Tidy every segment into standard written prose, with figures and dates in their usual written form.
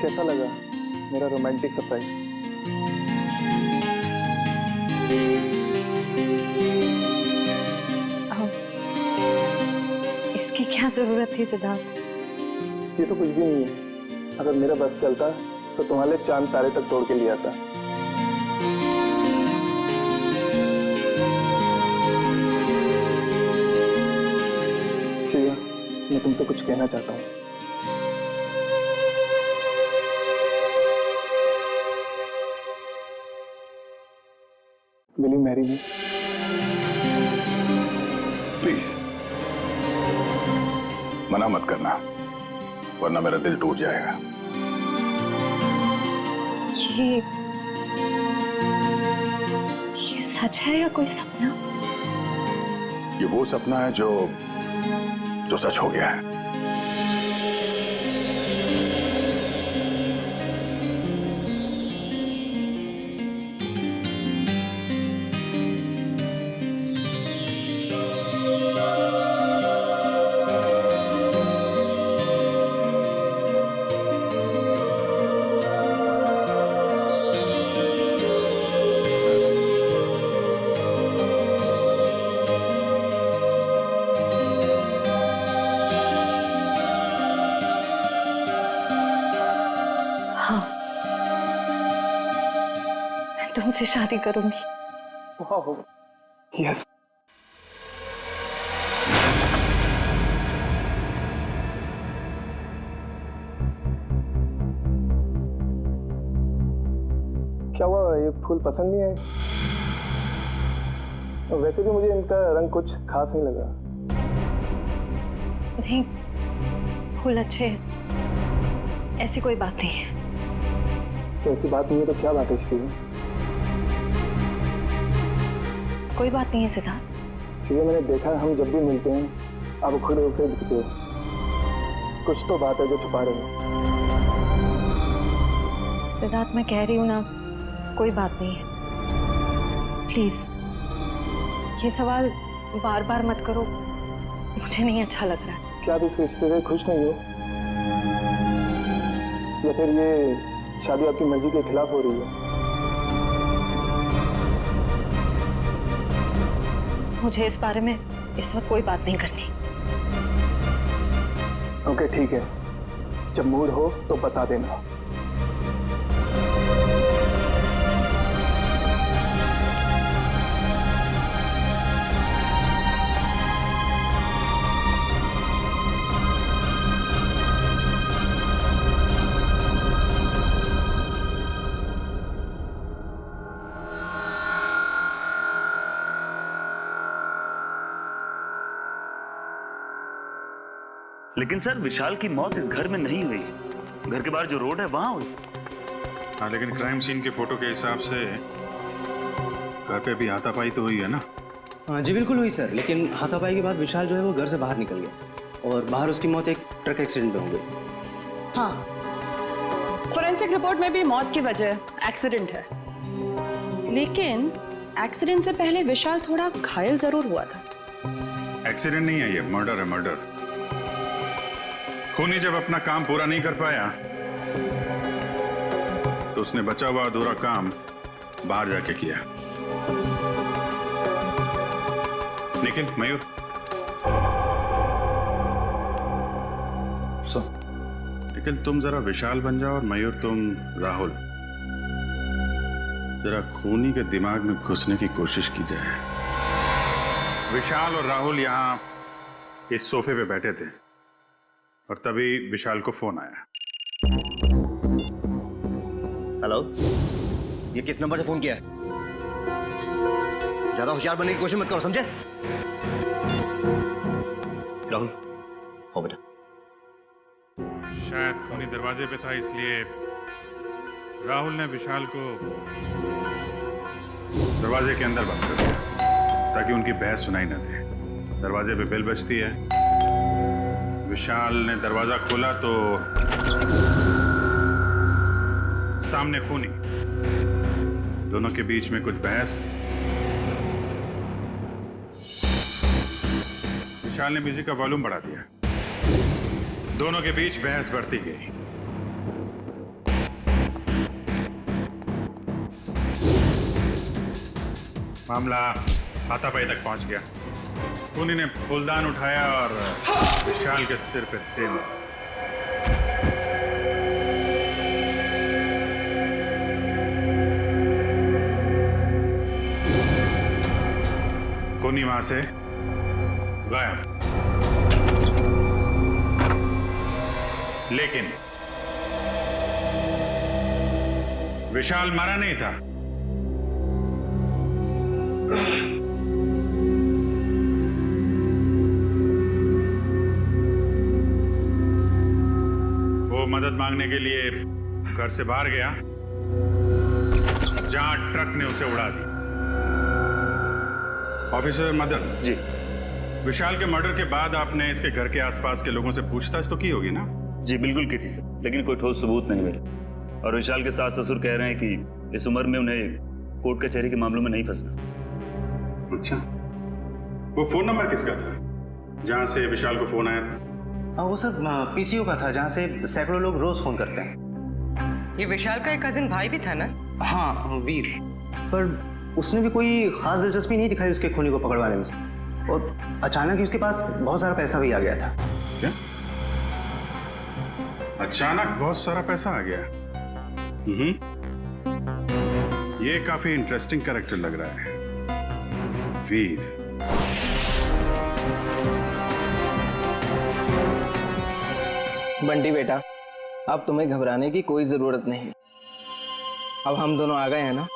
कैसा लगा मेरा रोमांटिक सरप्राइज? इसकी क्या जरूरत थी सिद्धार्थ? ये तो कुछ भी नहीं है। अगर मेरा बस चलता तो तुम्हारे चांद तारे तक तोड़ के ले आता। शिवा, मैं तुमसे कुछ कहना चाहता हूँ। Will you marry me? Please मना मत करना, वरना मेरा दिल टूट जाएगा। ये सच है या कोई सपना? ये वो सपना है जो सच हो गया है। तुमसे शादी करूंगी। वाह, यस। क्या हुआ, ये फूल पसंद नहीं आए? वैसे भी मुझे इनका रंग कुछ खास नहीं लगा। नहीं, फूल अच्छे हैं, ऐसी कोई बात नहीं है। तो ऐसी बात नहीं है तो क्या बात है श्री? कोई बात नहीं है सिद्धार्थ। श्री, मैंने देखा हम जब भी मिलते हैं आप खुद उसे दिखते हो। कुछ तो बात है जो छुपा रहे हो। सिद्धार्थ, मैं कह रही हूँ ना, कोई बात नहीं है। प्लीज ये सवाल बार बार मत करो, मुझे नहीं अच्छा लग रहा है। क्या आप इस रिश्ते से खुश नहीं हो, या फिर ये शादी आपकी मर्जी के खिलाफ हो रही है? मुझे इस बारे में इस वक्त कोई बात नहीं करनी। ओके ठीक है, जब मूड हो तो बता देना। लेकिन सर, विशाल की मौत इस घर में नहीं हुई, घर के बाहर जो रोड है वहां हुई। हाँ, लेकिन क्राइम सीन के फोटो के हिसाब से घर पे भी हाथापाई तो हुई है ना? हाँ जी बिल्कुल हुई सर, लेकिन हाथापाई के बाद विशाल जो है वो घर से बाहर निकल गया और बाहर उसकी मौत एक ट्रक एक्सीडेंट में हो गई। हाँ, फोरेंसिक रिपोर्ट में भी मौत की वजह एक्सीडेंट है, लेकिन एक्सीडेंट से पहले विशाल थोड़ा घायल जरूर हुआ था। एक्सीडेंट नहीं है ये, मर्डर है, मर्डर। खूनी जब अपना काम पूरा नहीं कर पाया तो उसने बचा हुआ अधूरा काम बाहर जाके किया। लेकिन मयूर, लेकिन तुम जरा विशाल बन जाओ और मयूर तुम राहुल। जरा खूनी के दिमाग में घुसने की कोशिश की जाए। विशाल और राहुल यहां इस सोफे पे बैठे थे और तभी विशाल को फोन आया। हेलो, ये किस नंबर से फोन किया है? ज्यादा होशियार बनने की कोशिश मत करो, समझे? राहुल, हो बेटा। शायद खूनी दरवाजे पे था, इसलिए राहुल ने विशाल को दरवाजे के अंदर बंद कर दिया ताकि उनकी बहस सुनाई न दे। दरवाजे पे बेल बजती है, विशाल ने दरवाजा खोला तो सामने खूनी, दोनों के बीच में कुछ बहस। विशाल ने म्यूजिक का वॉल्यूम बढ़ा दिया, दोनों के बीच बहस बढ़ती गई। मामला हाथापाई तक पहुंच गया। खूनी ने फूलदान उठाया और विशाल के सिर पे तेल डाला। खूनी वहां से गायब। लेकिन विशाल मरा नहीं था। वो मदद मांगने के लिए घर से बाहर गया जहां ट्रक ने उसे उड़ा दी। ऑफिसर मदन जी। विशाल के मर्डर के बाद आपने इसके घर के आसपास के लोगों से पूछताछ तो की होगी ना? जी बिल्कुल की थी सर, लेकिन कोई ठोस सबूत नहीं मिले। और विशाल के सास ससुर कह रहे हैं कि इस उम्र में उन्हें कोर्ट कचहरी के मामलों में नहीं फंसना। अच्छा, वो फोन नंबर किसका था जहां से विशाल को फोन आया था? हाँ, वो सर पीसीओ का था, जहाँ से सैकड़ों लोग रोज फोन करते हैं। ये विशाल का एक कजिन भाई भी था ना? हाँ, वीर। पर उसने भी कोई खास दिलचस्पी नहीं दिखाई उसके खूनी को पकड़वाने में। और अचानक ही उसके पास बहुत सारा पैसा भी आ गया था। क्या? अचानक बहुत सारा पैसा आ गया? ये काफी इंटरेस्टिंग कैरेक्टर लग रहा है, वीर। बंटी बेटा, अब तुम्हें घबराने की कोई जरूरत नहीं। अब हम दोनों आ गए हैं ना,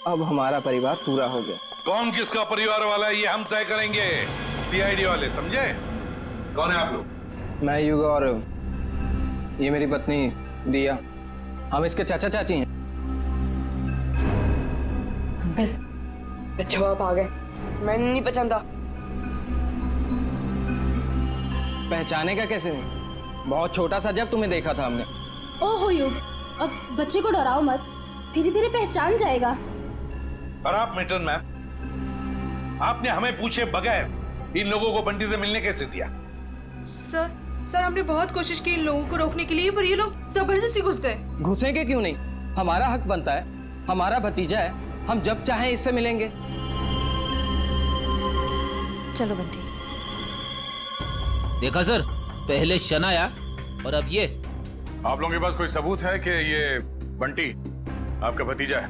अब हमारा परिवार पूरा हो गया। कौन किसका परिवार वाला है ये हम तय करेंगे, सीआईडी वाले, समझे? कौन है आप लोग? मैं युग और ये मेरी पत्नी दिया, हम इसके चाचा चाची हैं। अंकल, जवाब आ गए, मैं नहीं पहचानता। पहचाने का कैसे नहीं? बहुत छोटा सा जब तुम्हें देखा था हमने। ओहो युग, अब बच्चे को डराओ मत, धीरे धीरे पहचान जाएगा। और आप मिल्टन मैम, आपने हमें पूछे बगैर इन लोगों को बंटी से मिलने कैसे दिया? सर हमने बहुत कोशिश की इन लोगों को रोकने के लिए, पर ये लोग जबरदस्ती घुस गए। घुसेंगे क्यों नहीं? हमारा हक बनता है, हमारा भतीजा है, हम जब चाहें इससे मिलेंगे। चलो बंटी। देखा सर, पहले शन आया और अब ये। आप लोगों के पास कोई सबूत है कि ये बंटी आपका भतीजा है?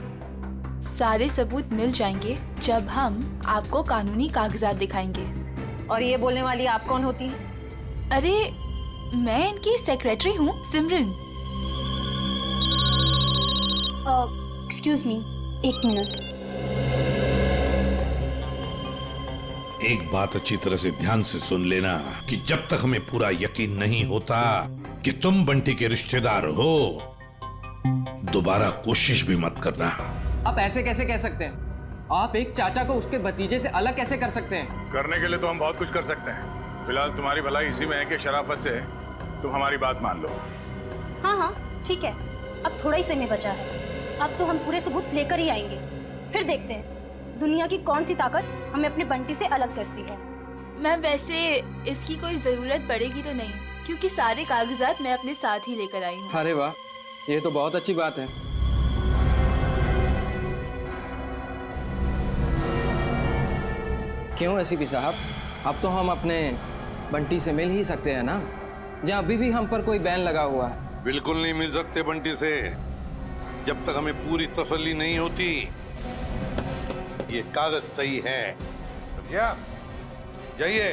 सारे सबूत मिल जाएंगे जब हम आपको कानूनी कागजात दिखाएंगे। और ये बोलने वाली आप कौन होती है? अरे, मैं इनकी सेक्रेटरी हूँ, सिमरन। एक्सक्यूज मी, एक मिनट। एक बात अच्छी तरह से ध्यान से सुन लेना कि जब तक हमें पूरा यकीन नहीं होता कि तुम बंटी के रिश्तेदार हो, दोबारा कोशिश भी मत करना। आप ऐसे कैसे कह सकते हैं? आप एक चाचा को उसके भतीजे से अलग कैसे कर सकते हैं? करने के लिए तो हम बहुत कुछ कर सकते हैं। फिलहाल तुम्हारी भलाई इसी में है कि शराफत से तुम हमारी बात मान लो। हाँ, ठीक है, अब थोड़ा ही समय बचा है। अब तो हम पूरे सबूत लेकर ही आएंगे, फिर देखते हैं दुनिया की कौन सी ताकत हमें अपने बंटी से अलग करती है। मैं वैसे इसकी कोई जरूरत पड़ेगी तो नहीं, क्योंकि सारे कागजात मैं अपने साथ ही लेकर आई हूँ। अरे वाह, ये तो बहुत अच्छी बात है। क्यों एसीपी साहब, अब तो हम अपने बंटी से मिल ही सकते हैं ना, जहाँ अभी भी हम पर कोई बैन लगा हुआ है। बिल्कुल नहीं मिल सकते बंटी से, जब तक हमें पूरी तसल्ली नहीं होती ये कागज सही है। समझा? जाइए।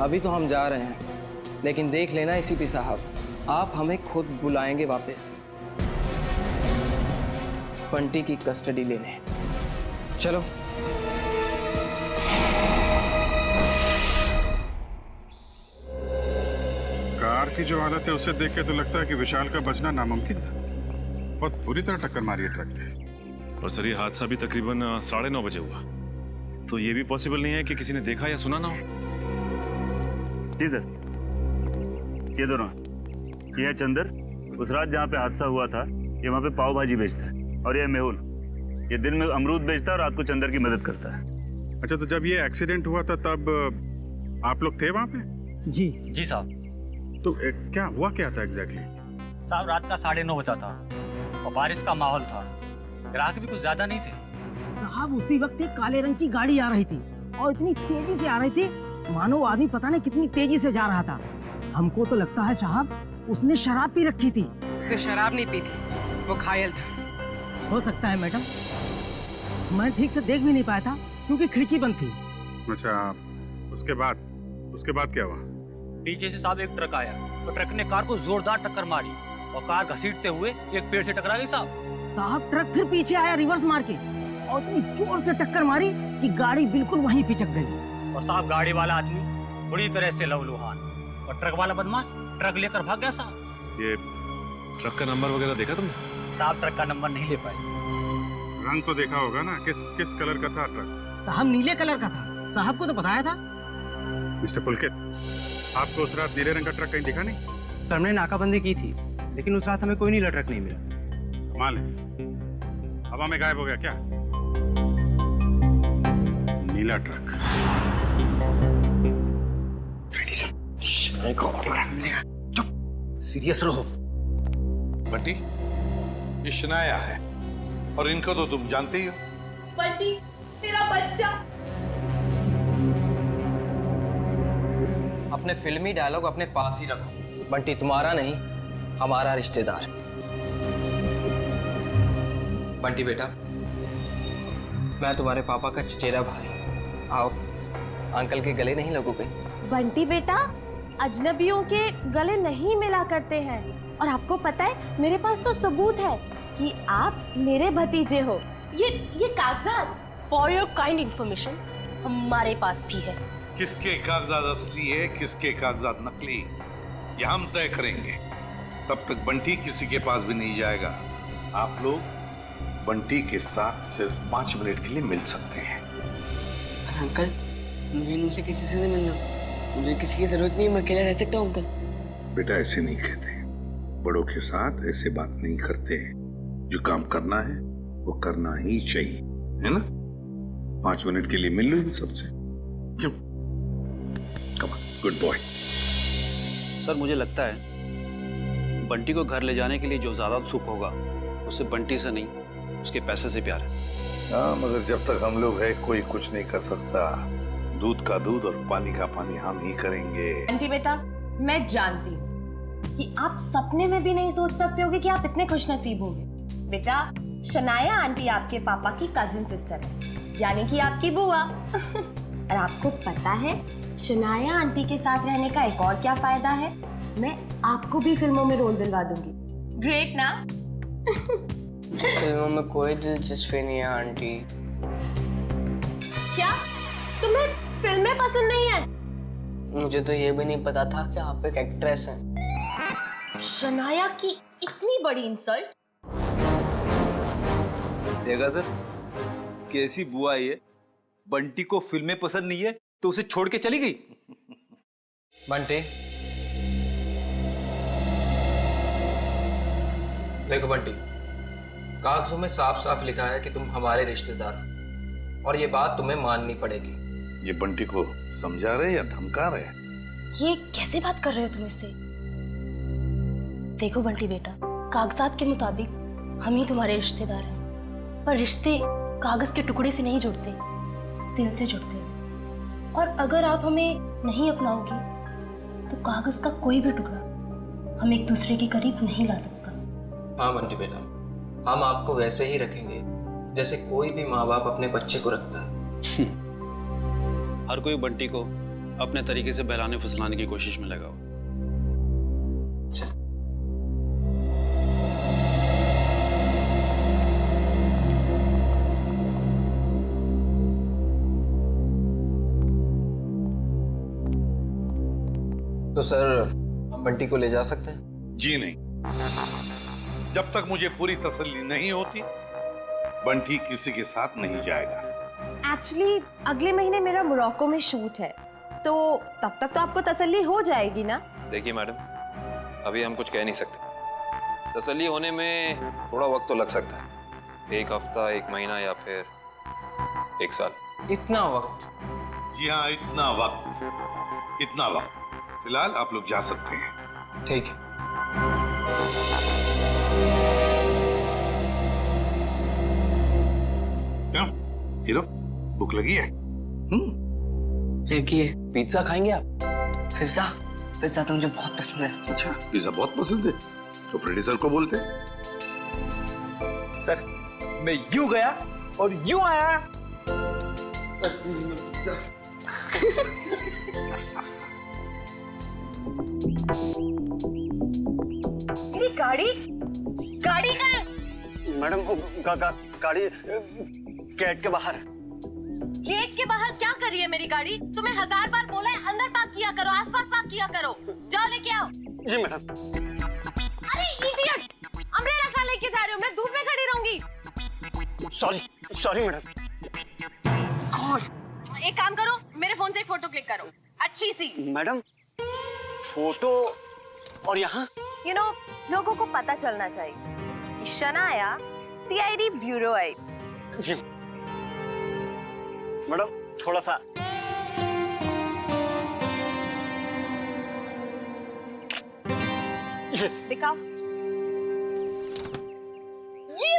अभी तो हम जा रहे हैं, लेकिन देख लेना एसीपी साहब, आप हमें खुद बुलाएंगे वापस बंटी की कस्टडी लेने। चलो। कार की जो हालत है उसे देख के तो लगता है कि विशाल का बचना नामुमकिन था। बहुत बुरी तरह टक्कर मारी है ट्रक ने। और सर, ये हादसा भी तकरीबन 9:30 बजे हुआ, तो ये भी पॉसिबल नहीं है कि किसी ने देखा या सुना ना हो। जी सर, ये दोनों, ये है चंदर, उस रात जहाँ पे हादसा हुआ था ये वहाँ पे पाव भाजी बेचता है, और ये मेहुल, ये दिन में अमरूद बेचता है और रात को चंदर की मदद करता है। अच्छा, तो जब ये एक्सीडेंट हुआ था तब आप लोग थे वहाँ पे? जी साहब। तो क्या हुआ, क्या था एग्जैक्टली? साहब, रात का 9:30 बजा था और बारिश का माहौल था, ग्राहक भी कुछ ज्यादा नहीं थे। साहब उसी वक्त एक काले रंग की गाड़ी आ रही थी और इतनी तेजी से आ रही थी मानो आदमी पता नहीं कितनी तेजी से जा रहा था। हमको तो लगता है साहब उसने शराब पी रखी थी। उसने शराब नहीं पी थी, वो घायल था। हो सकता है मैडम, मैं ठीक से देख भी नहीं पाया था क्योंकि खिड़की बंद थी। अच्छा, उसके बाद क्या हुआ? पीछे से साहब एक ट्रक आया तो ट्रक ने कार को जोरदार टक्कर मारी और कार घसीटते हुए एक पेड़ से टकरा गई साहब ट्रक फिर पीछे आया रिवर्स मार के और इतनी जोर से टक्कर मारी कि गाड़ी बिल्कुल वहीं पिचक गई। और साहब गाड़ी वाला आदमी बुरी तरह से लहूलुहान और ट्रक वाला बदमाश ट्रक लेकर भाग गया साहब। ये ट्रक का नंबर वगैरह देखा तुमने? साहब ट्रक का नंबर नहीं ले पाए। रंग तो देखा होगा ना, किस कलर का था ट्रक? साहब नीले कलर का था, साहब को तो बताया था। मिस्टर पुलकित, आपको उस रात नीले रंग का ट्रक कहीं दिखा नहीं? सर हमने नाकाबंदी की थी लेकिन उस रात हमें कोई नीला ट्रक नहीं मिला। कमाल है, हवा में गायब हो गया क्या नीला ट्रक? सीरियस रहो। बंटी, ये शनाया है और इनको तो तुम जानते ही हो। बंटी, तेरा बच्चा। अपने फिल्मी डायलॉग अपने पास ही रखो। बंटी तुम्हारा नहीं, हमारा रिश्तेदार। बंटी बेटा, मैं तुम्हारे पापा का चचेरा भाई। आओ, अंकल के गले नहीं लगोगे? बंटी बेटा, अजनबियों के गले नहीं मिला करते हैं और आपको पता है मेरे पास तो सबूत है कि आप मेरे भतीजे हो। ये कागजात फॉर योर काइंड इंफॉर्मेशन हमारे पास भी है। किसके कागजात असली है, किसके कागजात नकली, ये हम तय करेंगे। तब तक बंटी किसी के पास भी नहीं जाएगा। आप लोग बंटी के साथ सिर्फ 5 मिनट के लिए मिल सकते हैं। अंकल, मुझे इनसे किसी से नहीं मिलना। मुझे किसी की जरूरत नहीं, मैं अकेला रह सकता हूँ अंकल। बेटा ऐसे नहीं कहते, बड़ों के साथ ऐसे बात नहीं करते। जो काम करना है वो करना ही चाहिए, है ना? 5 मिनट के लिए मिल लो इन सबसे। Come on, good boy. Sir मुझे लगता है बंटी को घर ले जाने के लिए जो ज्यादा उत्सुक होगा उससे बंटी से नहीं, उसके पैसे से प्यार है। हाँ, मगर जब तक हम लोग हैं कोई कुछ नहीं कर सकता। दूध का दूध और पानी का पानी हम ही करेंगे। बंटी बेटा, मैं जानती हूँ कि आप सपने में भी नहीं सोच सकते होगे कि आप इतने खुशनसीब होंगे। बेटा, शनाया आंटी आपके पापा की कजिन सिस्टर है, यानी कि आपकी बुआ। और आपको पता है शनाया आंटी के साथ रहने का एक और क्या फायदा है? मैं आपको भी फिल्मों में रोल दिलवा दूंगी। ग्रेट ना? फिल्मों में कोई दिलचस्पी नहीं है आंटी। क्या तुम्हें फिल्में पसंद नहीं है? मुझे तो ये भी नहीं पता था कि आप एक एक्ट्रेस हैं। शनाया की इतनी बड़ी इंसल्ट। देखा सर, कैसी बुआ ये? बंटी को फिल्में पसंद नहीं है तो उसे छोड़ के चली गई। बंटी, देखो बंटी, कागजों में साफ साफ लिखा है कि तुम हमारे रिश्तेदार हो और ये बात तुम्हें माननी पड़ेगी। ये बंटी को समझा रहे या धमका रहे? ये कैसे बात कर रहे हो तुम इससे? देखो बंटी बेटा, कागजात के मुताबिक हम ही तुम्हारे रिश्तेदार हैं, पर रिश्ते कागज के टुकड़े से नहीं जुड़ते, दिल से जुड़ते हैं। और अगर आप हमें नहीं अपनाओगी तो कागज का कोई भी टुकड़ा हम एक दूसरे के करीब नहीं ला सकता। हाँ बंटी बेटा, हम आपको वैसे ही रखेंगे जैसे कोई भी माँ बाप अपने बच्चे को रखता है। हर कोई बंटी को अपने तरीके से बहलाने फुसलाने की कोशिश में लगा हो। तो सर, हम बंटी को ले जा सकते हैं? जी नहीं, जब तक मुझे पूरी तसल्ली नहीं होती बंटी किसी के साथ नहीं जाएगा। एक्चुअली अगले महीने मेरा मोरक्को में शूट है, तो तब तक तो आपको तसल्ली हो जाएगी ना? देखिए मैडम, अभी हम कुछ कह नहीं सकते। तसल्ली होने में थोड़ा वक्त तो लग सकता है, 1 हफ्ता, 1 महीना या फिर 1 साल। इतना वक्त? जी हाँ, इतना वक्त। फिलहाल आप लोग जा सकते हैं। ठीक है। क्यों, हीरो भूख लगी है? लगी है। पिज्जा खाएंगे आप? पिज्जा पिज्जा तो मुझे बहुत पसंद है। अच्छा, पिज्जा बहुत पसंद है तो प्रोड्यूसर को बोलते। सर मैं यूं गया और यूं आया। मेरी गाड़ी गाड़ी का मैडम गाड़ी गेट के बाहर। गेट के बाहर क्या कर रही है मेरी गाड़ी? तुम्हें 1000 बार बोला है अंदर पार्क किया करो, आसपास पार्क किया करो। जाओ लेके आओ। जी मैडम। अरे इडियट, अम्ब्रेला कहाँ लेके जा रहे हो? मैं धूप में खड़ी रहूंगी। Sorry madam. गॉड, एक काम करो, मेरे फोन से एक फोटो क्लिक करो, अच्छी सी। मैडम फोटो और यहाँ लोगों को पता चलना चाहिए कि शनाया सीआईडी ब्यूरो आई। जी मैडम, थोड़ा सा दिखाओ। ये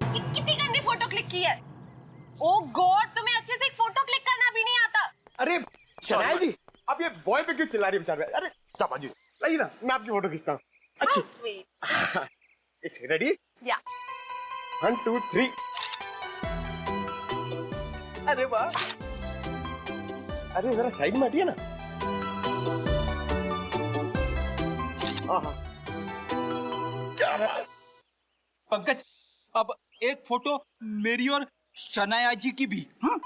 कितनी गंदी फोटो क्लिक की है। ओ गॉड, तुम्हें अच्छे से एक फोटो क्लिक करना भी नहीं आता। अरे शनाया जी, आप ये बॉय पे क्यों चिल्ला रही है बेचारे? अरे चापा जी लाइए ना, मैं आपकी फोटो खींचता हूँ। अच्छी स्वीट। रेडी? या 1 2 3। अरे वाह, अरे जरा साइड में हटिए ना। क्या बात। पंकज, अब एक फोटो मेरी और शनाया जी की भी। हाँ?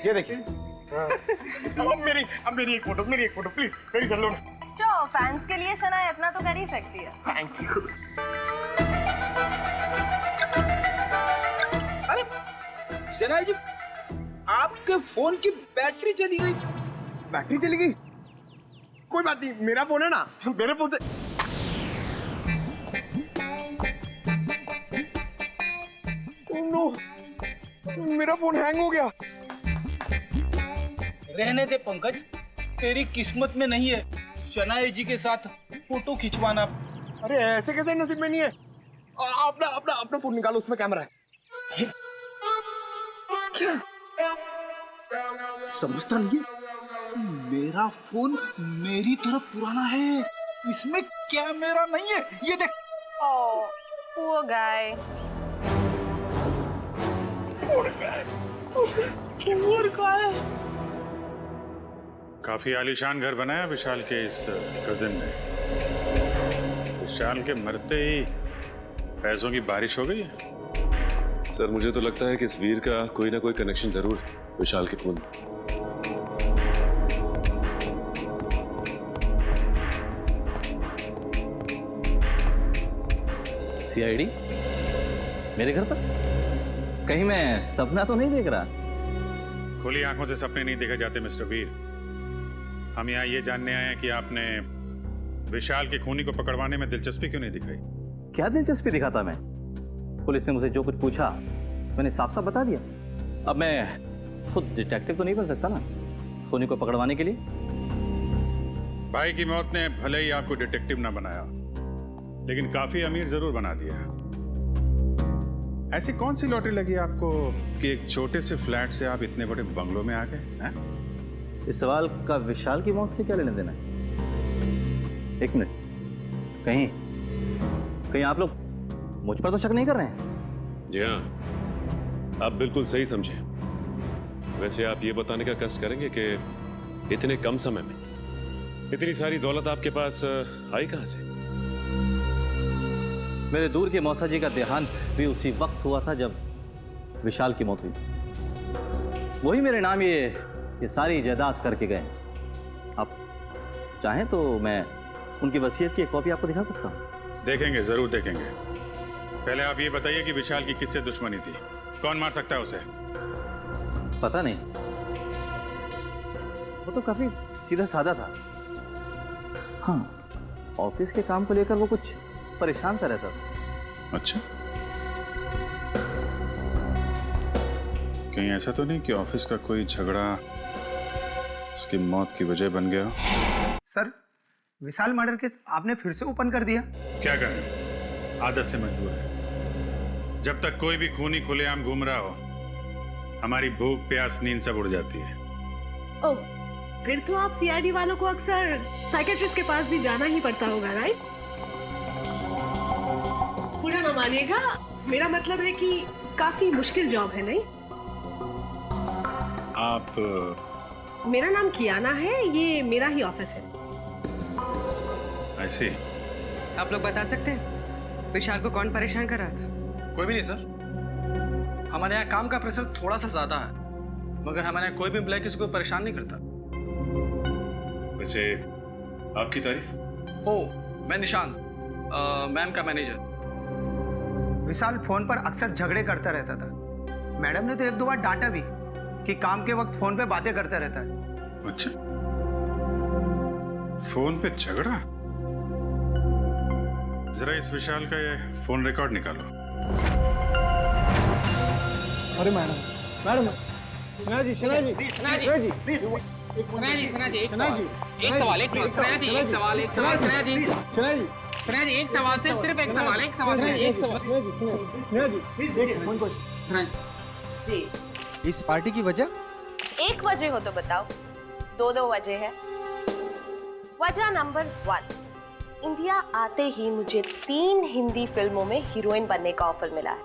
ये देखिए। अब मेरी एक फोटो प्लीज, मेरी चल लो ना। जो फैंस के लिए शनाया इतना तो कर ही सकती है। Thank you. अरे शनाया जी, आपके फोन की बैटरी चली गई। बैटरी चली गई? कोई बात नहीं, मेरा फोन है ना, मेरे फोन से। नो, मेरा फोन हैंग हो गया। रहने दे पंकज, तेरी किस्मत में नहीं है शनाया जी के साथ फोटो खिंचवाना। अरे ऐसे कैसे नसीब में नहीं है? अपना फोन निकालो, उसमें कैमरा है। क्या समझता नहीं है? मेरा फोन मेरी तरफ पुराना है, इसमें कैमरा नहीं है। ये देख। ओह, poor guy। काफी आलीशान घर बनाया विशाल के इस कजिन ने। विशाल के मरते ही पैसों की बारिश हो गई है। सर मुझे तो लगता है कि इस वीर का कोई ना कोई कनेक्शन जरूर है विशाल के खून। सीआईडी मेरे घर पर? कहीं मैं सपना तो नहीं देख रहा? खुली आंखों से सपने नहीं देखे जाते मिस्टर वीर। हम यहाँ ये जानने आए हैं कि आपने विशाल के खूनी को पकड़वाने में दिलचस्पी क्यों नहीं दिखाई? क्या दिलचस्पी दिखाता मैं? पुलिस ने मुझे जो कुछ पूछा मैंने साफ साफ बता दिया। अब मैं खुद डिटेक्टिव तो नहीं बन सकता ना खूनी को पकड़वाने के लिए। भाई की मौत ने भले ही आपको डिटेक्टिव ना बनाया, लेकिन काफी अमीर जरूर बना दिया। ऐसी कौन सी लॉटरी लगी आपको कि एक छोटे से फ्लैट से आप इतने बड़े बंगलों में आ गए? इस सवाल का विशाल की मौत से क्या लेना देना है? एक मिनट, कहीं आप लोग मुझ पर तो शक नहीं कर रहे हैं? जी हाँ, आप बिल्कुल सही समझे। वैसे आप ये बताने का कष्ट करेंगे कि इतने कम समय में इतनी सारी दौलत आपके पास आई कहां से? मेरे दूर के मौसा जी का देहांत भी उसी वक्त हुआ था जब विशाल की मौत हुई। वही मेरे नाम ये सारी जायदाद करके गए। आप चाहें तो मैं उनकी वसीयत की एक कॉपी आपको दिखा सकता हूँ। देखेंगे, जरूर देखेंगे। पहले आप ये बताइए कि विशाल की किससे दुश्मनी थी? कौन मार सकता है उसे? पता नहीं, वो तो काफी सीधा साधा था। हाँ, ऑफिस के काम को लेकर वो कुछ परेशान सा रहता था। अच्छा, कहीं ऐसा तो नहीं कि ऑफिस का कोई झगड़ा उसकी मौत की वजह बन गया हो। सर, विशाल मर्डर केस आपने फिर से ओपन कर दिया। क्या करें, आदत से मजबूर है। जब तक कोई भी खूनी खुलेआम घूम रहा हो, हमारी भूख प्यास नींद सब उड़ जाती है। ओह, फिर तो आप सीआईडी वालों को अक्सर साइकेट्रिस्ट के पास भी जाना ही पड़ता होगा, राइट? पूरा ना मानिएगा, मेरा मतलब है कि काफी मुश्किल जॉब है, नहीं? आप मेरा नाम कियाना है, ये मेरा ही ऑफिस है। ऐसे आप लोग बता सकते हैं विशाल को कौन परेशान कर रहा था? कोई भी नहीं सर। हमारे यहाँ काम का प्रेशर थोड़ा सा ज्यादा है, मगर हमारे यहाँ कोई भी एम्प्लॉय किसी को परेशान नहीं करता। वैसे आपकी तारीफ? ओ, मैं निशान, मैम का मैनेजर। विशाल फोन पर अक्सर झगड़े करता रहता था। मैडम ने तो एक दो बार डांटा भी कि काम के वक्त फोन पे बातें करता रहता है। अच्छा, फोन पे झगड़ा? जरा इस विशाल का ये फोन रिकॉर्ड निकालो। अरे madam, Sana ji, Sana ji, please, सना जी, एक सवाल, एक सवाल, इस पार्टी की वजह? एक वजह हो तो बताओ। दो वजह है। वजह नंबर 1, इंडिया आते ही मुझे 3 हिंदी फिल्मों में हीरोइन बनने का ऑफर मिला है।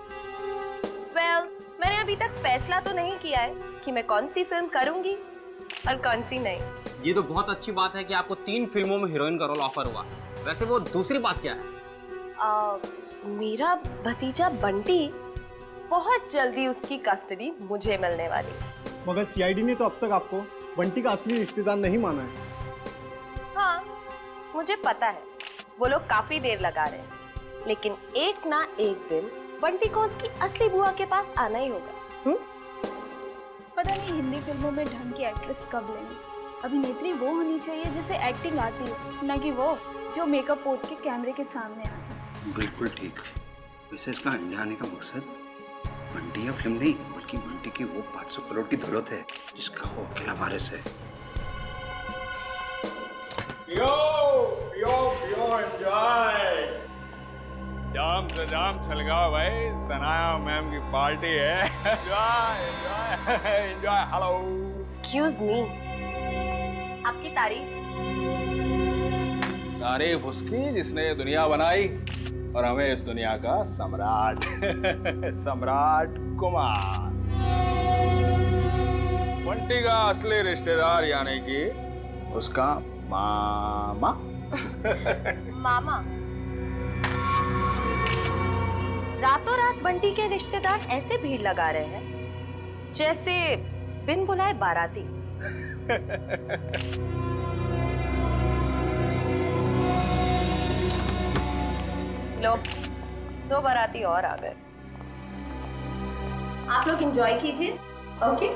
मैंने अभी तक फैसला तो नहीं किया है कि मैं कौन सी फिल्म करूंगी और कौन सी नहीं। ये तो बहुत अच्छी बात है कि आपको 3 फिल्मों में हीरोइन का रोल ऑफर हुआ। वैसे वो दूसरी बात क्या है? मेरा भतीजा बंटी, बहुत जल्दी उसकी कस्टडी मुझे मिलने वाली। मगर सीआईडी ने तो अब तक आपको बंटी का असली रिश्तेदार नहीं माना है। हाँ, मुझे पता है वो लोग काफी देर लगा रहे हैं, लेकिन एक ना एक दिन बंटी को उसकी असली बुआ के पास आना ही होगा। पता नहीं हिंदी फिल्मों में ढंग की एक्ट्रेस कब लेंगे। अभिनेत्री वो होनी चाहिए जिसे एक्टिंग आती हो, न कि वो जो मेकअप पोत के कैमरे के सामने आ जाए। बिल्कुल ठीक। वैसे इसका इंडिया आने का मकसद बंटी या फिल्म नहीं, बल्कि बंटी की वो 500 करोड़ की दौलत है जिसका वो अकेला वारिस है। एंजॉय। जाम से जाम छलगाओ भाई, सनाया मैम की पार्टी है। एंजॉय। हेलो। एक्सक्यूज मी, आपकी तारीफ उसकी जिसने ये दुनिया बनाई और हमें इस दुनिया का सम्राट सम्राट कुमार। बंटी का असली रिश्तेदार यानी कि उसका मामा। मामा? रातों रात बंटी के रिश्तेदार ऐसे भीड़ लगा रहे हैं जैसे बिन बुलाए बाराती। लो, 2 बाराती और आ गए। आप लोग एंजॉय कीजिए, ओके?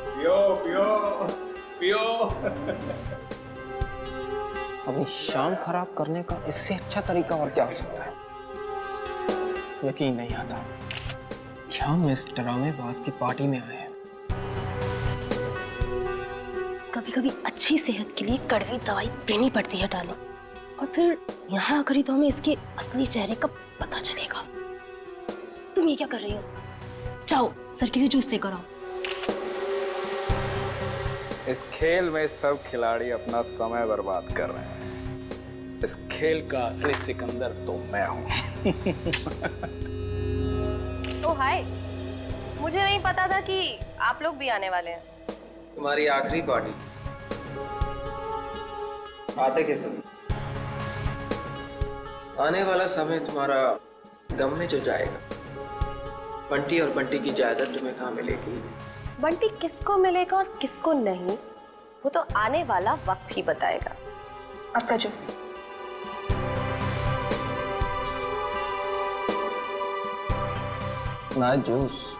पियो पियो पियो। अपनी शाम खराब करने का इससे अच्छा तरीका और क्या हो सकता है? यकीन नहीं आता कि हम इस ड्रामेबाज की पार्टी में आए हैं। कभी कभी अच्छी सेहत के लिए कड़वी दवाई पीनी पड़ती है डालो, और फिर यहाँ आकर ही तो हमें इसके असली चेहरे का पता चलेगा। तुम ये क्या कर रही हो? जाओ सर के लिए जूस लेकर आओ। इस खेल में सब खिलाड़ी अपना समय बर्बाद कर रहे हैं। इस खेल का असली सिकंदर तो मैं हूं। ओ हाय, मुझे नहीं पता था कि आप लोग भी आने वाले हैं। तुम्हारी आखिरी पार्टी आते के समय, आने वाला समय तुम्हारा गम में जो जाएगा। बंटी और बंटी की जायदाद तुम्हें कहाँ मिलेगी? बंटी किसको मिलेगा और किसको नहीं, वो तो आने वाला वक्त ही बताएगा। आपका जूस। ना juice.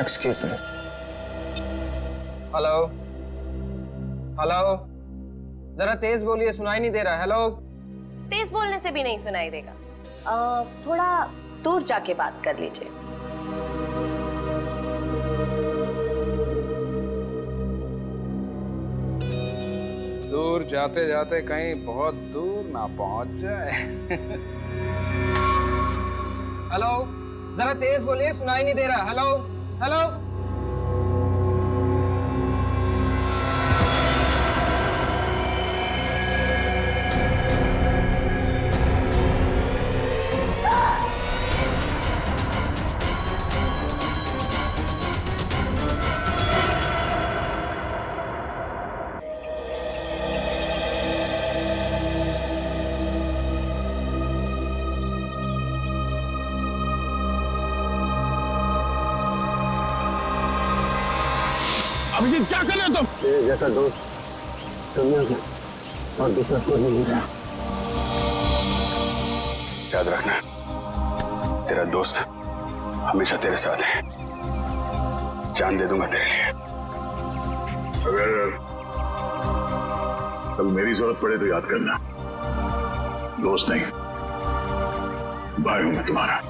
Excuse me. Hello hello, जरा तेज बोलिए, सुनाई नहीं दे रहा। हेलो। तेज बोलने से भी नहीं सुनाई देगा। थोड़ा दूर जाके बात कर लीजिए। दूर जाते जाते कहीं बहुत दूर ना पहुंच जाए। हेलो, जरा तेज बोलिए, सुनाई नहीं दे रहा। Hello hello. अभिजीत क्या कर रहे हो तुम? तेरे जैसा दोस्त दुनिया में और दूसरा कोई नहीं है। याद रखना, तेरा दोस्त हमेशा तेरे साथ है। जान दे दूंगा तेरे लिए। अगर कभी मेरी जरूरत पड़े तो याद करना, दोस्त नहीं भाई हूं मैं तुम्हारा।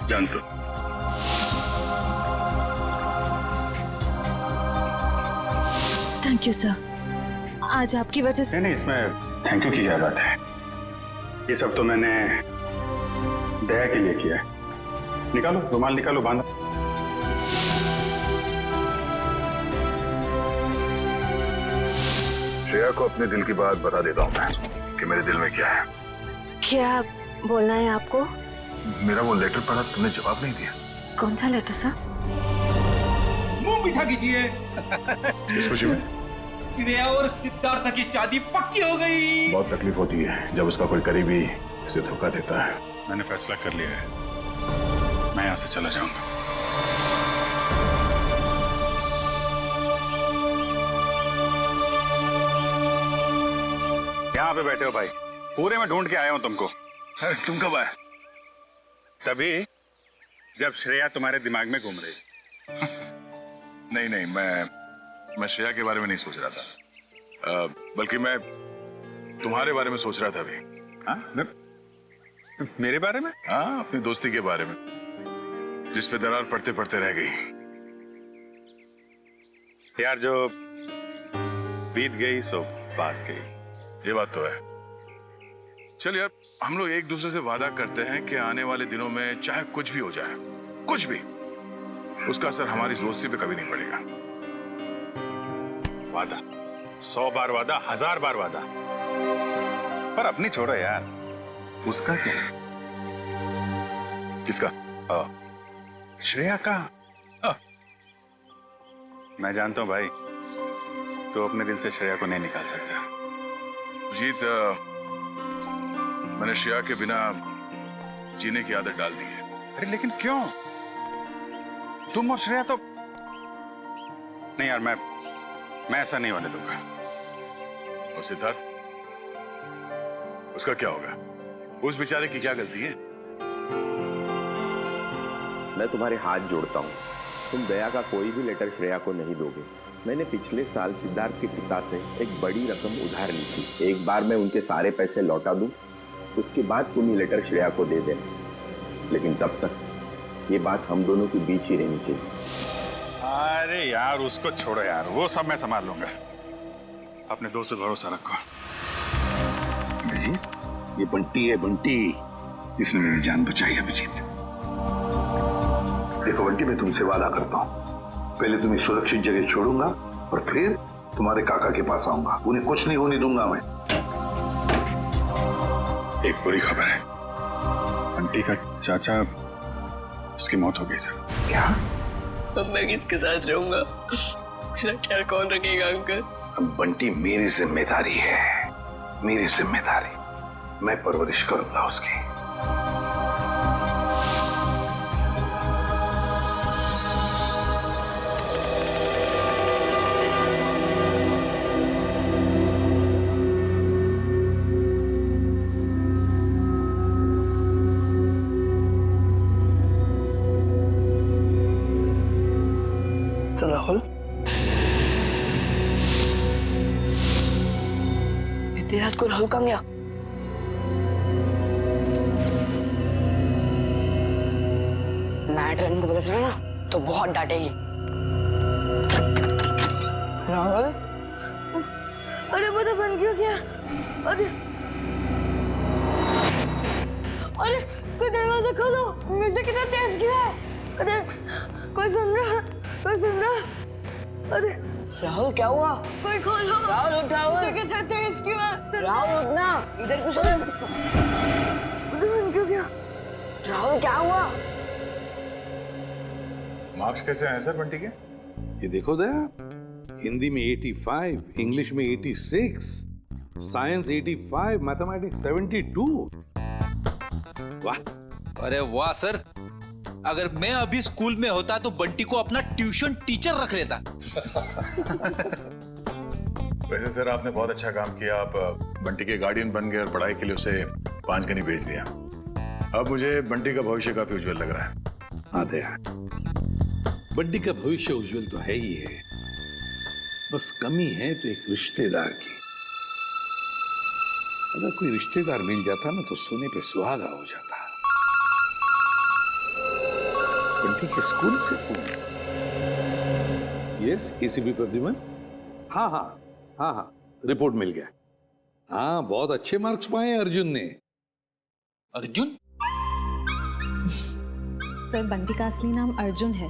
जानता। थैंक यू सर, आज आपकी वजह से। नहीं, इसमें थैंक यू की क्या बात है। ये सब तो मैंने दया के लिए किया है। निकालो रुमाल, निकालो, बांधो। श्रेया को अपने दिल की बात बता देता हूँ मैं कि मेरे दिल में क्या है। क्या बोलना है आपको? मेरा वो लेटर पढ़ा, तुमने जवाब नहीं दिया। कौन सा लेटर सर? मुंह मीठा कीजिए। किस खुशी में? श्रेया और सिद्धार्थ की शादी पक्की हो गई। बहुत तकलीफ होती है जब उसका कोई करीबी उसे धोखा देता है। मैंने फैसला कर लिया है, मैं यहाँ से चला जाऊंगा। यहाँ पे बैठे हो भाई, पूरे में ढूंढ के आया हूँ तुमको। अरे तुम कब आए? तभी जब श्रेया तुम्हारे दिमाग में घूम रही। नहीं नहीं, मैं श्रेया के बारे में नहीं सोच रहा था, बल्कि मैं तुम्हारे बारे में सोच रहा था अभी। हाँ? मेरे बारे में? हाँ, अपनी दोस्ती के बारे में, जिस पे दरार पड़ते पड़ते रह गई। यार, जो बीत गई सो बात गई। ये बात तो है। चल यार, हम लोग एक दूसरे से वादा करते हैं कि आने वाले दिनों में चाहे कुछ भी हो जाए, कुछ भी, उसका असर हमारी दोस्ती पे कभी नहीं पड़ेगा। वादा, 100 बार वादा, 1000 बार वादा। पर अपनी छोड़ो यार, उसका क्या? किसका? श्रेया का। मैं जानता हूं भाई, तो अपने दिल से श्रेया को नहीं निकाल सकता। जीत, मैंने श्रेया के बिना जीने की आदत डाल दी है। अरे लेकिन क्यों? तुम और श्रेया तो नहीं यार, मैं ऐसा नहीं होने दूंगा। और सिद्धार्थ, उसका क्या होगा? उस बेचारे की क्या गलती है? मैं तुम्हारे हाथ जोड़ता हूँ, तुम दया का कोई भी लेटर श्रेया को नहीं दोगे। मैंने पिछले साल सिद्धार्थ के पिता से एक बड़ी रकम उधार ली थी। एक बार मैं उनके सारे पैसे लौटा दूं, उसके बाद तुम ये लेटर श्रेया को दे देना। लेकिन तब तक ये बात हम दोनों के बीच ही रहनी चाहिए। अरे यार, उसको छोड़ो यार, वो सब मैं संभाल लूंगा। अपने दोस्त पे भरोसा रखो। ये बंटी है, बंटी। इसने मेरी जान बचाई है अभिजीत। देखो बंटी, मैं तुमसे वादा करता हूँ, पहले तुम्हें सुरक्षित जगह छोड़ूंगा और फिर तुम्हारे काका के पास आऊंगा। उन्हें कुछ नहीं होने दूंगा मैं। एक बुरी खबर है, बंटी का चाचा, उसकी मौत हो गई सर। क्या? अब मैं किसके साथ रहूंगा? मेरा ख्याल कौन रखेगा अंकल? अब बंटी मेरी जिम्मेदारी है, मेरी जिम्मेदारी। मैं परवरिश करूंगा उसकी। राहुल, इतनी रात को राहुल कहाँ गया? मैटर इनको पता चला ना तो बहुत डांटेगी। राहुल, अरे पता बन क्यों गया? अरे अरे कोई दरवाजा खोलो, म्यूजिक कितना तेज किया है। अरे कोई सुन रहा? कोई सुन रहा? अरे राहुल क्या हुआ? कोई खोलो। राहुल उठ, राहुल। म्यूजिक कितना तेज किया है। राहुल उठना, इधर कुछ बन क्यों गया? राहुल क्या हुआ? मार्क्स कैसे आए सर बंटी के? ये देखो दया, हिंदी में 85, इंग्लिश में 86, साइंस 85, मैथमेटिक्स 72। वाह! अरे वाह सर, अगर मैं अभी स्कूल में होता तो बंटी को अपना ट्यूशन टीचर रख लेता। वैसे सर आपने बहुत अच्छा काम किया, आप बंटी के गार्डियन बन गए और पढ़ाई के लिए उसे 5 गनी भेज दिया। अब मुझे बंटी का भविष्य काफी उज्जवल लग रहा है। हाँ दया, बंटी का भविष्य उज्जवल तो है ही है, बस कमी है तो एक रिश्तेदार की। अगर कोई रिश्तेदार मिल जाता ना तो सोने पे सुहागा हो जाता। बंटी के स्कूल से फोन। Yes, ACP Pradyuman. हाँ हाँ हाँ हाँ, रिपोर्ट मिल गया। हाँ, बहुत अच्छे मार्क्स पाए अर्जुन ने। अर्जुन? सर बंटी का असली नाम अर्जुन है,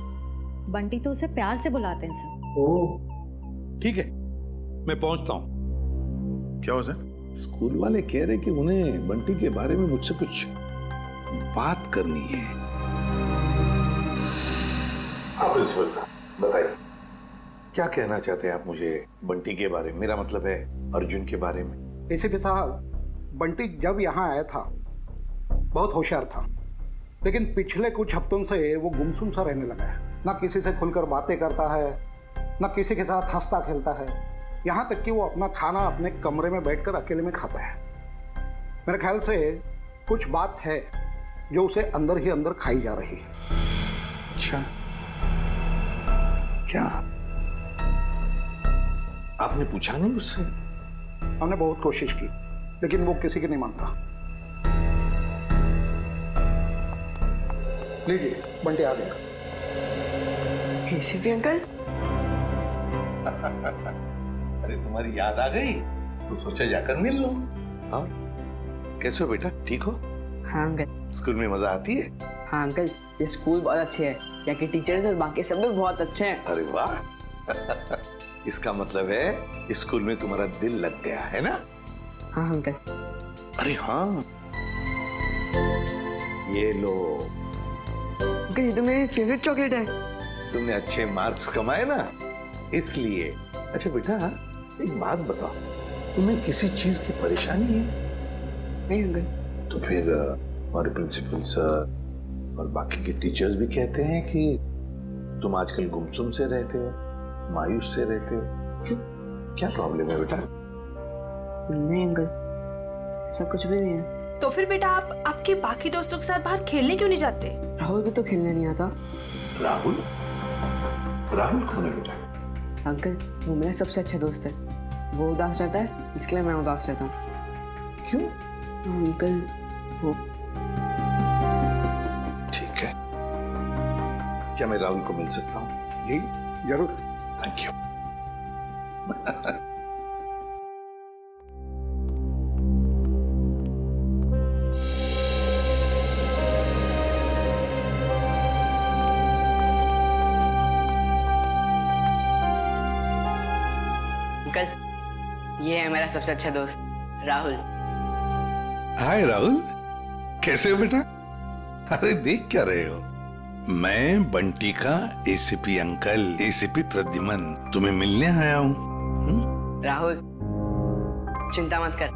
बंटी तो उसे प्यार से बुलाते हैं सर। ओह ठीक है, मैं पहुंचता हूं। क्या हो सर? स्कूल वाले कह रहे कि उन्हें बंटी के बारे में मुझसे कुछ बात करनी है। हाँ प्रिंसिपल साहब, बताइए क्या कहना चाहते हैं आप मुझे बंटी के बारे में? मेरा मतलब है अर्जुन के बारे में। एसीपी साहब, बंटी जब यहाँ आया था बहुत होशियार था, लेकिन पिछले कुछ हफ्तों से वो गुमसुम सा रहने लगा है। ना किसी से खुलकर बातें करता है, ना किसी के साथ हंसता खेलता है, यहाँ तक कि वो अपना खाना अपने कमरे में बैठकर अकेले में खाता है। मेरे ख्याल से कुछ बात है जो उसे अंदर ही अंदर खाई जा रही है। अच्छा, क्या आपने पूछा नहीं उससे? हमने बहुत कोशिश की, लेकिन वो किसी की नहीं मानता। लीजिए, बंटी आ गया। ACP uncle. अरे तुम्हारी याद आ गई तो सोचा जाकर मिल लो। हाँ, कैसे हो बेटा, ठीक हो? हाँ अंकल। स्कूल में मजा आती है? हाँ अंकल, ये स्कूल बहुत अच्छे है, यहाँ के टीचर्स और बाकी सब भी बहुत अच्छे हैं। अरे वाह! इसका मतलब है स्कूल में तुम्हारा दिल लग गया है ना? हाँ अंकल। अरे हाँ, ये लो। अंकल ये तो मेरी फेवरेट चॉकलेट है। तुमने अच्छे मार्क्स कमाए ना, इसलिए। अच्छा बेटा, एक बात बताओ, तुम्हें किसी चीज की परेशानी है? नहीं अंकल। तो फिर हमारे प्रिंसिपल सर और बाकी के टीचर्स भी कहते हैं कि तुम आजकल गुमसुम से रहते हो, मायूस से रहते हो। क्यों, क्या प्रॉब्लम है बेटा? नहीं अंकल, ऐसा कुछ भी नहीं है। तो फिर बेटा आप आपके बाकी दोस्तों के साथ बाहर खेलने क्यों नहीं जाते? राहुल भी तो खेलने नहीं आता। राहुल? राहुल कौन है बेटा? अंकल वो मेरा सबसे अच्छा दोस्त है, वो उदास रहता है इसके लिए मैं उदास रहता हूँ। क्यों? अंकल वो। ठीक है, क्या मैं राहुल को मिल सकता हूँ? जी जरूर। Thank you. अंकल ये है मेरा सबसे अच्छा दोस्त राहुल। हाय राहुल, कैसे हो बेटा? अरे देख क्या रहे हो? मैं बंटी का एसीपी अंकल, एसीपी प्रद्युमन तुम्हें मिलने आया हूँ। राहुल चिंता मत कर,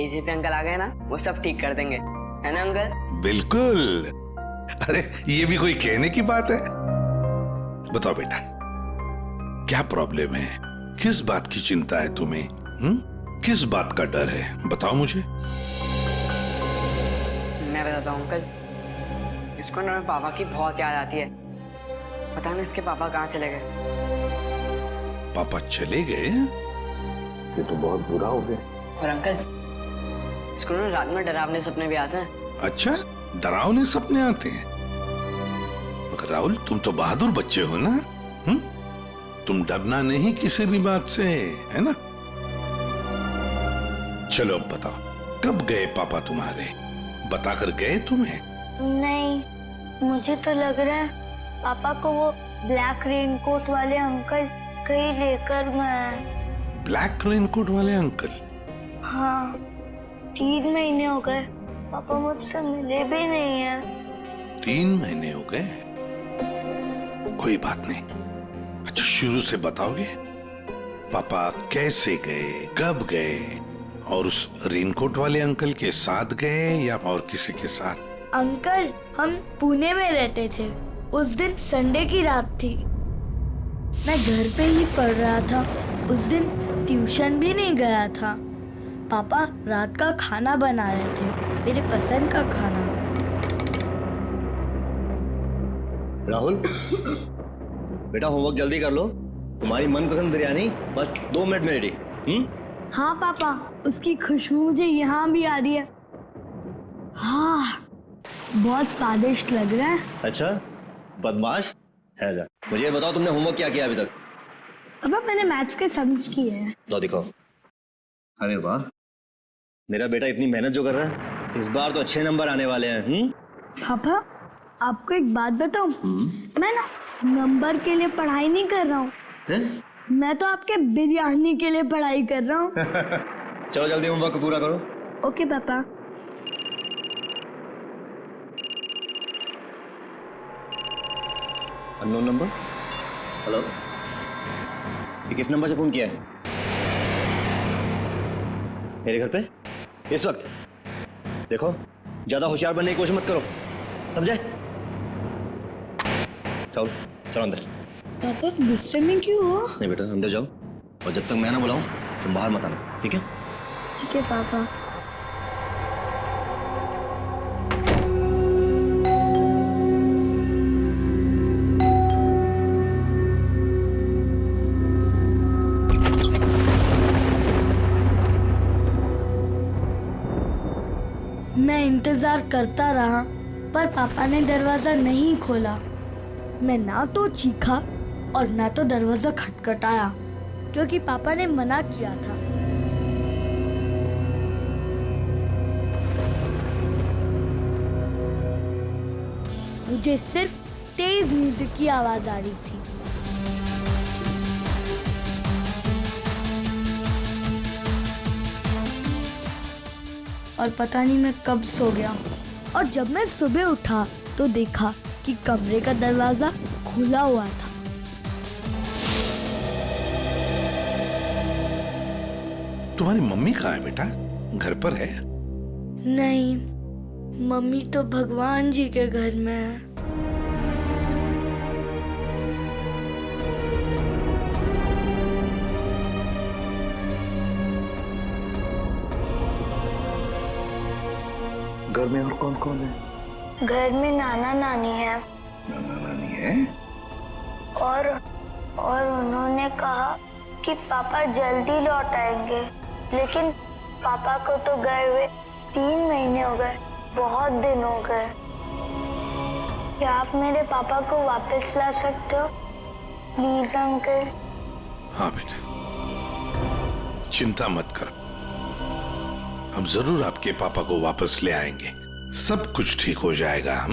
एसीपी अंकल आ गए ना वो सब ठीक कर देंगे, है ना अंकल? बिल्कुल। अरे ये भी कोई कहने की बात है? बताओ बेटा, क्या प्रॉब्लम है? किस बात की चिंता है तुम्हें? किस बात का डर है? बताओ मुझे। मैं बताता हूँ अंकल, इसको ना मेरे पापा की बहुत याद आती है। पता नहीं इसके पापा कहाँ चले गए। पापा चले गए? ये तो बहुत बुरा हो गया। और अंकल इसको ना रात में डरावने सपने भी आते हैं। अच्छा, डरावने सपने आते हैं? राहुल, तुम तो बहादुर बच्चे हो ना? तुम डरना नहीं किसी भी बात से, है ना? चलो अब बताओ, कब गए पापा तुम्हारे? बताकर गए तुम्हें? नहीं, मुझे तो लग रहा है पापा को वो ब्लैक रेनकोट वाले अंकल कहीं लेकर मैं। ब्लैक रेनकोट वाले अंकल? हाँ, 3 महीने हो गए पापा मुझसे मिले भी नहीं है। 3 महीने हो गए? कोई बात नहीं। अच्छा, शुरू से बताओगे? पापा कैसे गए, कब गए, और उस रेनकोट वाले अंकल के साथ गए या और किसी के साथ? अंकल, हम पुणे में रहते थे। उस दिन संडे की रात थी। मैं घर पे ही पढ़ रहा था। उस दिन ट्यूशन भी नहीं गया था। पापा रात का खाना बना रहे थे, मेरे पसंद का खाना। राहुल, बेटा होमवर्क जल्दी कर लो। तुम्हारी मनपसंद बिरयानी बस 2 मिनट में रेडी। हाँ पापा, उसकी खुशबू मुझे यहाँ भी आ रही है। हाँ, बहुत स्वादिष्ट लग रहा है। अच्छा, बदमाश है जा। मुझे ये बताओ, तुमने होमवर्क क्या किया अभी तक? पापा, मैंने मैथ्स के सम्स किए हैं। तो दिखाओ। अरे वाह, मेरा बेटा इतनी मेहनत जो कर रहा है, इस बार तो अच्छे नंबर आने वाले हैं। पापा, आपको एक बात बताऊं? मैं ना नंबर के लिए पढ़ाई नहीं कर रहा हूँ। मैं तो आपके बिरयानी के लिए पढ़ाई कर रहा हूँ। चलो जल्दी होमवर्क पूरा करो। ओके पापा। Unknown number. हेलो, ये किस नंबर से फोन किया है? मेरे घर पे इस वक्त? देखो, ज्यादा होशियार बनने की कोशिश मत करो, समझे? चलो चलो अंदर। पापा गुस्से में क्यों हो? नहीं बेटा, अंदर जाओ, और जब तक मैं ना बुलाऊं तुम बाहर मत आना, ठीक है? ठीक है पापा। मैं इंतजार करता रहा, पर पापा ने दरवाजा नहीं खोला। मैं ना तो चीखा और ना तो दरवाजा खटखटाया, क्योंकि पापा ने मना किया था। मुझे सिर्फ तेज म्यूजिक की आवाज आ रही थी। और पता नहीं मैं कब सो गया, और जब मैं सुबह उठा तो देखा कि कमरे का दरवाजा खुला हुआ था। तुम्हारी मम्मी कहाँ है बेटा? घर पर है? नहीं, मम्मी तो भगवान जी के घर में है। घर में और कौन कौन है? घर में नाना नानी है। नाना नानी है? और उन्होंने कहा कि पापा जल्दी लौट आएंगे, लेकिन पापा को तो गए हुए 3 महीने हो गए, बहुत दिन हो गए। क्या आप मेरे पापा को वापस ला सकते हो प्लीज अंकल? हाँ बेटा, चिंता मत कर, हम जरूर आपके पापा को वापस ले आएंगे। सब कुछ ठीक हो जाएगा।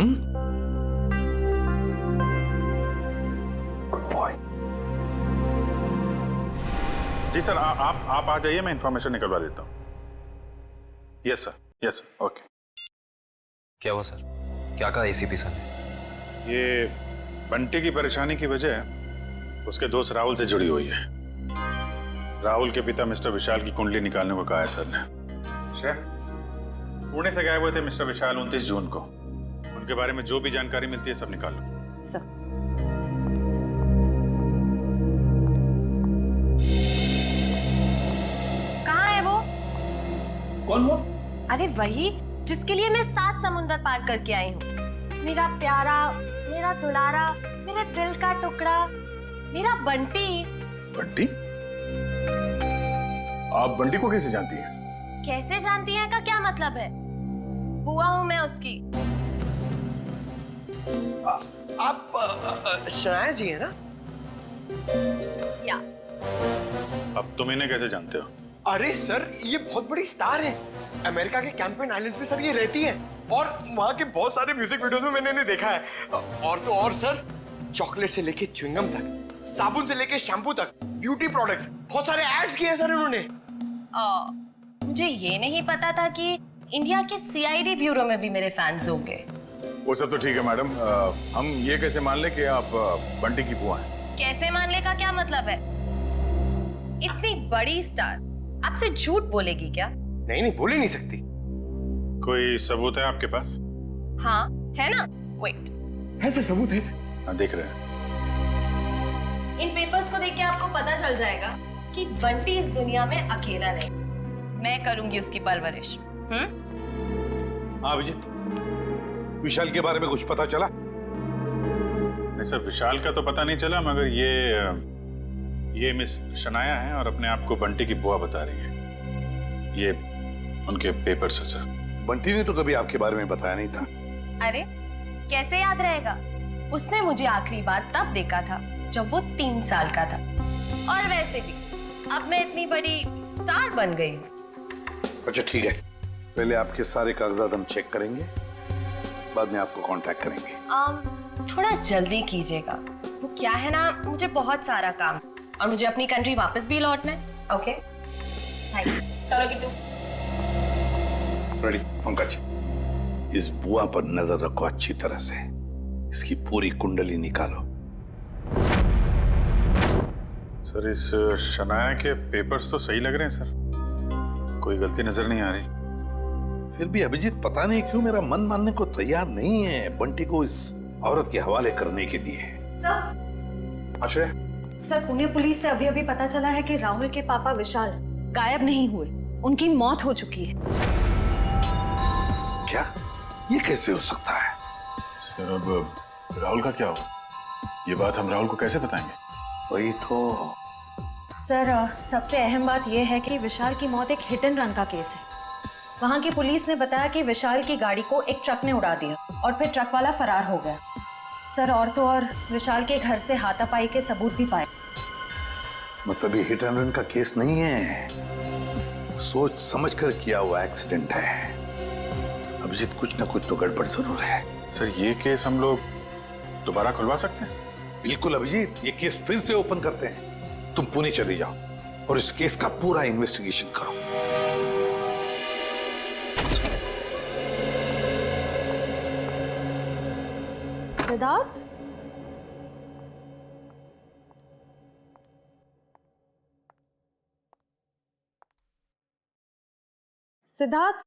जी सर, आप आ जाइए, मैं इंफॉर्मेशन निकलवा देता हूँ। Yes sir, okay. क्या हुआ सर? क्या कहा एसीपी सर ने? ये बंटी की परेशानी की वजह उसके दोस्त राहुल से जुड़ी हुई है। राहुल के पिता मिस्टर विशाल की कुंडली निकालने को कहा है सर ने। पुणे से गायब हुए थे मिस्टर विशाल 29 जून को। उनके बारे में जो भी जानकारी मिलती है सब निकाल लो। सर, कहाँ है वो? कौन वो? अरे वही जिसके लिए मैं 7 समुंदर पार करके आई हूँ। मेरा प्यारा, मेरा दुलारा, मेरे दिल का टुकड़ा, मेरा बंटी। बंटी? आप बंटी को कैसे जानती हैं? कैसे जानती हैं का क्या मतलब है? बुआ हूं मैं उसकी। आप शनाया जी है ना? या। अब तुम इन्हें कैसे जानते हो? अरे सर, ये बहुत बड़ी स्टार है। अमेरिका के कैंपेन आइलैंड पे सर ये रहती है और वहाँ के बहुत सारे म्यूजिक वीडियोस में मैंने इन्हें देखा है। और तो और सर, चॉकलेट से लेके च्युइंगम तक, साबुन से लेके शैम्पू तक, ब्यूटी प्रोडक्ट्स, बहुत सारे एड्स किए हैं सर इन्होंने। मुझे ये नहीं पता था कि इंडिया के सीआईडी ब्यूरो में भी मेरे फैंस होंगे। वो सब तो ठीक है मैडम, हम ये कैसे मान ले कि आप बंटी की बुआ हैं? कैसे मानने का क्या मतलब है? इतनी बड़ी स्टार आपसे झूठ बोलेगी क्या? नहीं, बोल ही नहीं सकती। कोई सबूत है आपके पास? हाँ है ना, वेट। है सर, सबूत है सर। हाँ, देख रहे हैं। इन पेपर्स को देख के आपको पता चल जाएगा कि बंटी इस दुनिया में अकेला नहीं, मैं करूंगी उसकी परवरिश। हाँ अभिजीत, विशाल के बारे में कुछ पता चला? नहीं सर, विशाल का तो पता नहीं चला, मगर ये मिस शनाया है और अपने आप को बंटी की बुआ बता रही है। ये उनके पेपर्स है सर। बंटी ने तो कभी आपके बारे में बताया नहीं था। अरे कैसे याद रहेगा? उसने मुझे आखिरी बार तब देखा था जब वो 3 साल का था। और वैसे भी अब मैं इतनी बड़ी स्टार बन गई हूँ। अच्छा ठीक है, पहले आपके सारे कागजात हम चेक करेंगे, बाद में आपको कांटेक्ट करेंगे। थोड़ा जल्दी कीजिएगा, वो क्या है ना, मुझे बहुत सारा काम और मुझे अपनी कंट्री वापस भी लौटना है। Okay bye. चलो किट्टू। रेडी पंकज, इस बुआ पर नजर रखो अच्छी तरह से, इसकी पूरी कुंडली निकालो। सर, इस शनाया के पेपर्स तो सही लग रहे हैं सर, कोई गलती नजर नहीं आ रही। फिर भी अभिजीत पता नहीं क्यों मेरा मन मानने को तैयार नहीं है बंटी को इस औरत के हवाले करने के लिए। सर, आश्रय, सर पुणे पुलिस से अभी अभी पता चला है कि राहुल के पापा विशाल गायब नहीं हुए, उनकी मौत हो चुकी है। क्या? ये कैसे हो सकता है? सर अब राहुल का क्या होगा? ये बात हम राहुल को कैसे बताएंगे? वही तो। सर सबसे अहम बात यह है कि विशाल की मौत एक हिट एंड रन का केस है। वहां की पुलिस ने बताया कि विशाल की गाड़ी को एक ट्रक ने उड़ा दिया और फिर ट्रक वाला फरार हो गया। सर और तो और विशाल के घर से हाथापाई के सबूत भी पाए। मतलब ये हिट एंड रन का केस नहीं है, सोच समझ कर किया हुआ एक्सीडेंट है। अभिजीत कुछ ना कुछ तो गड़बड़ जरूर है। सर ये केस हम लोग दोबारा खुलवा सकते हैं? बिल्कुल अभिजीत, ये केस फिर से ओपन करते हैं। तुम पुणे चली जाओ और इस केस का पूरा इन्वेस्टिगेशन करो। सिद्धार्थ, सिद्धार्थ,